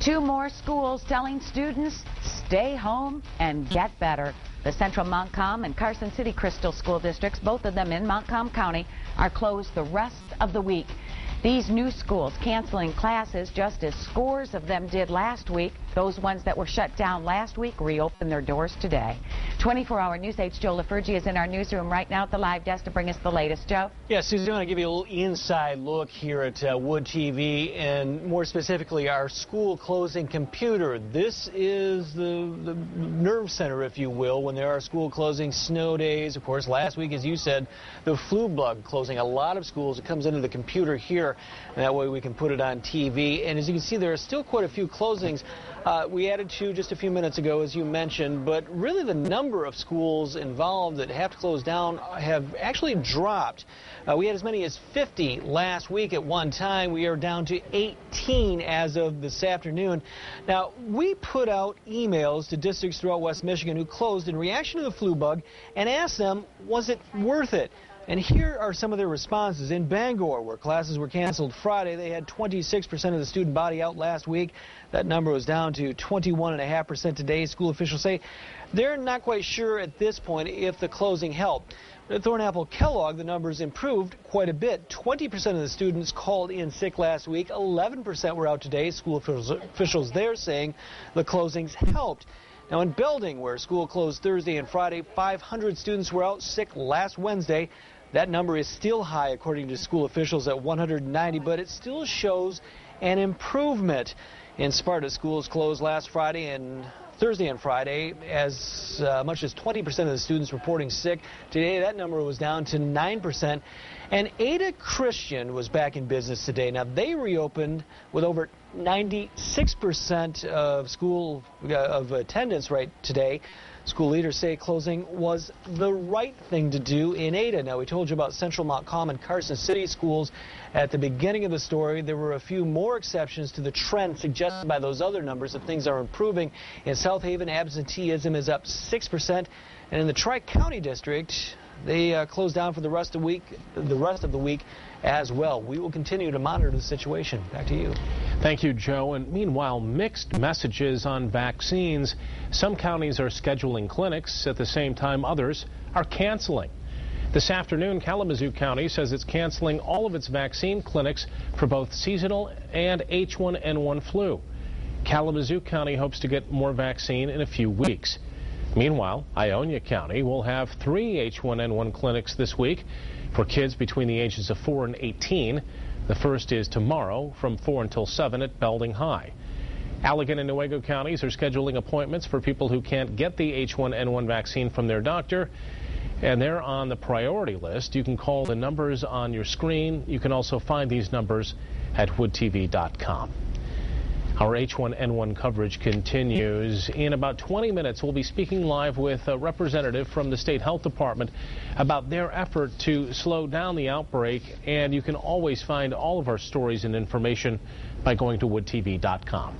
2 more schools telling students stay home and get better. The Central Montcalm and Carson City Crystal School Districts, both of them in Montcalm County, are closed the rest of the week. These new schools canceling classes just as scores of them did last week. Those ones that were shut down last week reopen their doors today. 24-hour News 8's Joe LaFurgie is in our newsroom right now at the live desk to bring us the latest. Joe? Yeah, Susie, I want to give you a little inside look here at Wood TV, and more specifically our school closing computer. This is the nerve center, if you will, when there are school closing, snow days. Of course, last week, as you said, the flu bug closing a lot of schools. It comes into the computer here, and that way we can put it on TV. And as you can see, there are still quite a few closings. We added 2 just a few minutes ago, as you mentioned, but really the number of schools involved that have to close down have actually dropped. We had as many as 50 last week at one time. We are down to 18 as of this afternoon. Now, we put out emails to districts throughout West Michigan who closed in reaction to the flu bug and asked them, was it worth it? And here are some of their responses. In Bangor, where classes were canceled Friday, they had 26% of the student body out last week. That number was down to 21.5% today. School officials say they're not quite sure at this point if the closing helped. At Thornapple Kellogg, the numbers improved quite a bit. 20% of the students called in sick last week. 11% were out today. School officials there saying the closings helped. Now in Belding, where school closed Thursday and Friday, 500 students were out sick last Wednesday. That number is still high, according to school officials, at 190, but it still shows an improvement. In Sparta, schools closed last Friday and Thursday and Friday, as much as 20% of the students reporting sick. Today, that number was down to 9%. And Ada Christian was back in business today. Now, they reopened with over 96% of attendance right today. School leaders say closing was the right thing to do in Ada. Now, we told you about Central Montcalm and Carson City schools at the beginning of the story. There were a few more exceptions to the trend suggested by those other numbers that things are improving. In South Haven, absenteeism is up 6%. And in the Tri-County District, they closed down for the rest of the week as well. We will continue to monitor the situation. Back to you. Thank you, Joe. And meanwhile, mixed messages on vaccines. Some counties are scheduling clinics. At the same time, others are canceling. This afternoon, Kalamazoo County says it's canceling all of its vaccine clinics for both seasonal and H1N1 flu. Kalamazoo County hopes to get more vaccine in a few weeks. Meanwhile, Ionia County will have 3 H1N1 clinics this week for kids between the ages of 4 and 18. The first is tomorrow from 4 until 7 at Belding High. Allegan and Newaygo counties are scheduling appointments for people who can't get the H1N1 vaccine from their doctor, and they're on the priority list. You can call the numbers on your screen. You can also find these numbers at woodtv.com. Our H1N1 coverage continues. In about 20 minutes, we'll be speaking live with a representative from the State Health Department about their effort to slow down the outbreak. And you can always find all of our stories and information by going to woodtv.com.